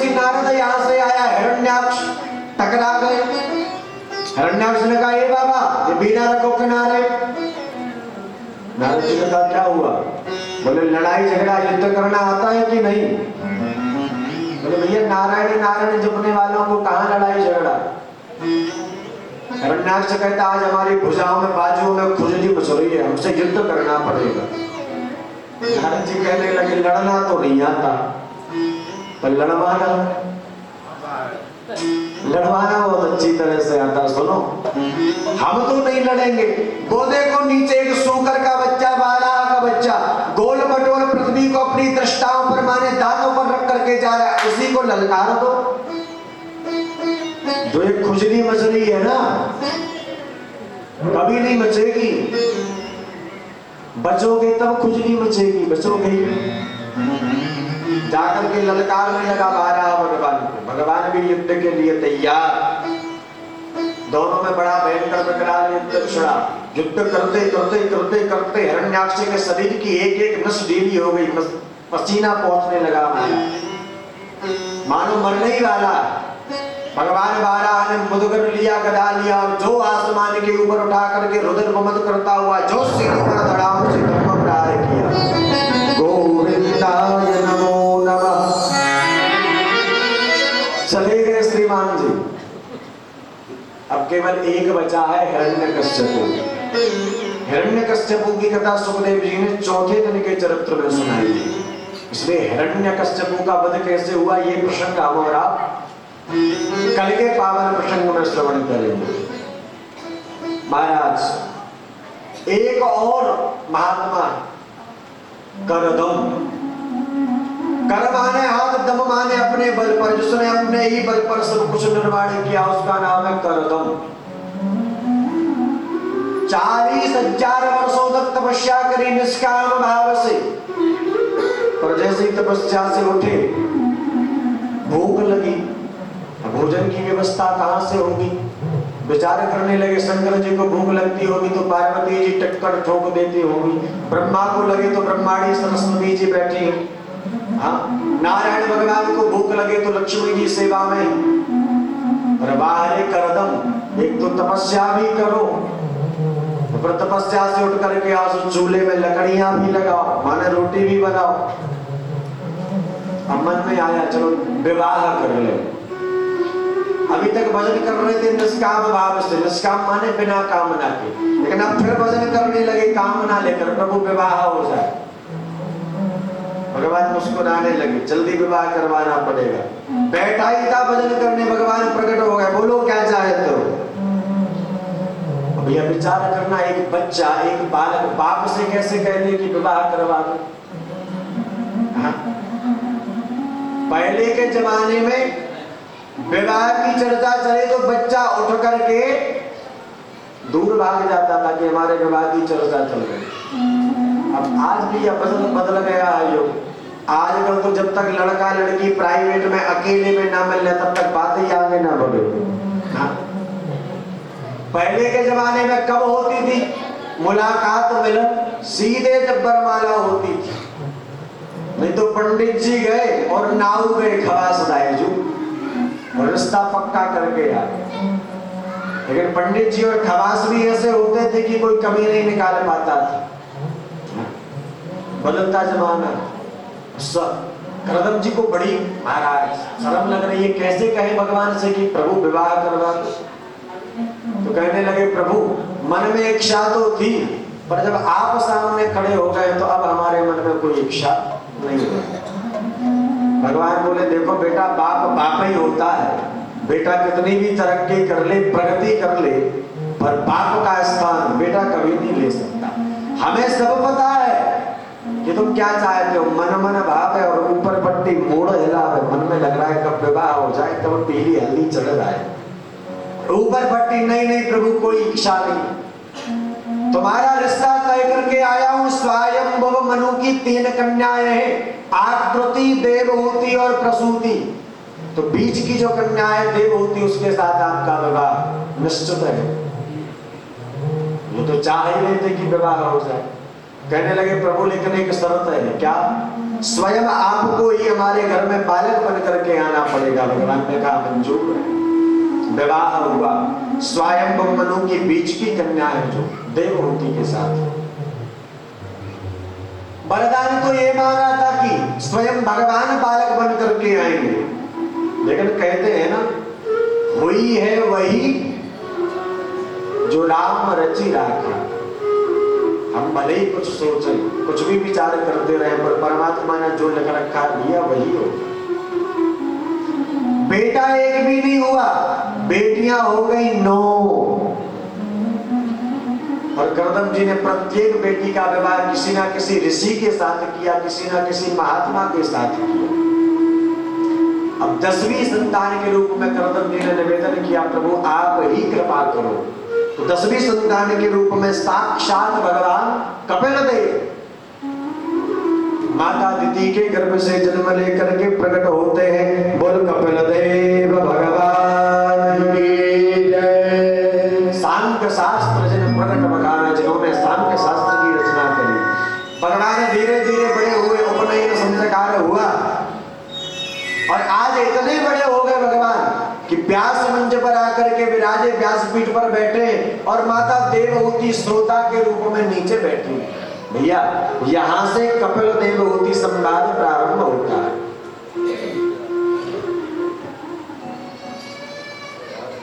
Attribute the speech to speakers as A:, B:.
A: देवर्षि नारद यहाँ से आया, हिरण्याक्ष टकरा गए। हिरण्याक्ष ने कहा ये बाबा ये बीना रखो किनारे। नारद जी ने कहा क्या हुआ? बोले लड़ाई झगड़ा युद्ध करना आता है कि नहीं? बोले भैया नारायण नारायण जपने वालों को कहाँ लड़ाई झगड़ा। हिरण्याक्ष कहता आज हमारी भुजाओं में बाजुओं में खुजली मच रही है, हमसे युद्ध करना पड़ेगा। नारद जी कहने लगे लड़ना तो नहीं आता पर लड़वाना बहुत अच्छी तरह से आता। सुनो हम तो नहीं लड़ेंगे, वो देखो नीचे एक सूकर का बच्चा, बारह का बच्चा गोल मटोल पृथ्वी को अपनी दृष्टाओं पर माने दांतों पर रख करके जा रहा है, उसी को ललकार दो। जो एक खुजली मच रही है ना कभी नहीं मचेगी, बचोगे तब खुजली मचेगी, बचोगे जाकर के ललकारने लगा बारह भगवान को। भगवान भी युद्ध के लिए तैयार। दोनों में बड़ा भयंकर विकराल युद्ध छिड़ा। युद्ध करते करते करते करते हिरण्याक्ष के शरीर की एक एक नस ढीली हो गई, पसीना पहुंचने लगा, मानो मरने ही वाला। भगवान बारह ने मुदगर लिया, गदा लिया और जो आसमान के ऊपर उठा करके रुद्र भमद करता हुआ जो सीढ़ी पर धड़ाम से धर्म प्राय किया। गोविंदाय नमो नमः। चले गए श्रीमान जी। अब केवल एक बचा है हिरण्यकश्यपु। हिरण्यकश्यपु की कथा सुखदेव जी ने चौथे दिन के चरित्र में सुनाई थी, इसलिए हिरण्यकश्यपु का वध कैसे हुआ ये प्रसंग हम और आप कल के पावन प्रसंग में श्रवण करेंगे। महाराज एक और महात्मा करदम, कर माने हाथ, दम माने अपने बल पर, जिसने अपने ही बल पर सब कुछ निर्माण किया उसका नाम है करदम। 40,000 वर्षों तक तपस्या करी निष्काम भाव से, पर जैसे ही तपस्या से उठे भूख लगी, भोजन की व्यवस्था कहां से होगी? विचार करने लगे शंकर जी को भूख लगती होगी तो पार्वती जी टक्कर ठोक देती होगी, ब्रह्मा को लगे तो ब्रह्माणी सरस्वती जी बैठी, हाँ नारायण भगवान को भूख लगे तो लक्ष्मी जी सेवा में। पर बाहर करदम एक तो तपस्या भी करो, पर तपस्या से उठ करके आओ चूल्हे में लकड़ियां भी लगाओ, माने रोटी भी बनाओ। अब मन में आया चलो विवाह कर ले। अभी तक भजन कर रहे थे निष्काम भाव से, निष्काम माने बिना कामना के, लेकिन अब फिर भजन करने लगे कामना लेकर, प्रभु विवाह हो जाए। भगवान मुस्कुराने लगे, जल्दी विवाह करवाना पड़ेगा। बैठा ही था भजन करने, भगवान प्रकट हो गए, बोलो क्या चाहते हो? अब यह विचार करना, एक बच्चा एक बालक बाप से कैसे कहते कि विवाह करवा दो? पहले के जमाने में विवाह की चर्चा चले तो बच्चा उठ करके दूर भाग जाता था कि हमारे विवाह की चर्चा चल रही। अब आज भी यह बदल गया है योग। आजकल तो जब तक लड़का लड़की प्राइवेट में अकेले में ना मिलने तब तक बात ही आगे ना बढ़े। पहले के जमाने में कब होती थी मुलाकात, मिलन? सीधे जब वरमाला होती थी, नहीं तो पंडित जी गए और नाऊ गए खवास दायजू और रिश्ता पक्का करके आ गए। लेकिन पंडित जी और खवास भी ऐसे होते थे कि कोई कमी नहीं निकाल पाता था। बदलता जमाना। करदम जी को बड़ी महाराज शर्म लग रही है, कैसे कहे भगवान से कि प्रभु विवाह करवा दो। तो कहने लगे प्रभु मन में इच्छा तो थी, पर जब आप सामने खड़े हो गए तो अब हमारे मन में कोई इच्छा नहीं है। भगवान बोले देखो बेटा, बाप बाप ही होता है। बेटा कितनी भी तरक्की कर ले, प्रगति कर ले, पर बाप का स्थान बेटा कभी नहीं ले सकता। हमें सब पता है कि तुम क्या चाहते हो, मन मन भाव है और ऊपर पट्टी मोड़ हिला है। मन में लग रहा है कब विवाह हो जाए, कब पीली हल्दी चढ़ जाए। ऊपर पट्टी नहीं नहीं प्रभु कोई इच्छा नहीं, तुम्हारा रिश्ता तय करके आया हूँ। स्वयंभव मनु की 3 कन्याएं हैं, आकृति, देवहूति और प्रसूति। तो बीच की जो कन्या है देवहूति, उसके साथ आपका विवाह निश्चित है। वो तो चाह ही रहे थे कि विवाह हो जाए। कहने लगे प्रभु लेकिन एक शर्त है। क्या? स्वयं आपको ही हमारे घर में बालक बन करके आना पड़ेगा। भगवान ने कहा मंजूर है। विवाह हुआ, स्वयं मनु के बीच की कन्या है जो देवहूति के साथ। वरदान तो ये मांगा था कि स्वयं भगवान बालक बन करके आएंगे, लेकिन कहते हैं ना, हुई है वही जो राम रचि राखे। हम भले ही कुछ सोचें, कुछ भी विचार करते रहे, पर परमात्मा ने जो लिख रखा दिया वही हो। बेटा एक भी नहीं हुआ, बेटियां हो गई 9। और गर्दन जी ने प्रत्येक बेटी का विवाह किसी ना किसी ऋषि के साथ किया, किसी ना किसी महात्मा के साथ किया। अब 10वीं संतान के रूप में गर्दन जी ने निवेदन किया, प्रभु आप ही कृपा करो। तो 10वीं संतान के रूप में साक्षात भगवान कपिल देव माता दिति के गर्भ से जन्म लेकर के प्रकट होते हैं। बोल कपिल देव भगवान की जय। सांख्य शास्त्र जिन प्रकट भगवान, जिन्होंने सांख्य शास्त्र की रचना करी, भगवान धीरे धीरे बड़े हुए, उपनयन संस्कार हुआ और आज इतने बड़े हो गए भगवान कि व्यास मंच पर आकर के विराजे, व्यासपीठ पर बैठे और माता देवहूति श्रोता के रूप में नीचे बैठी। भैया यहां से कपिल देवहूति संवाद प्रारंभ होता है।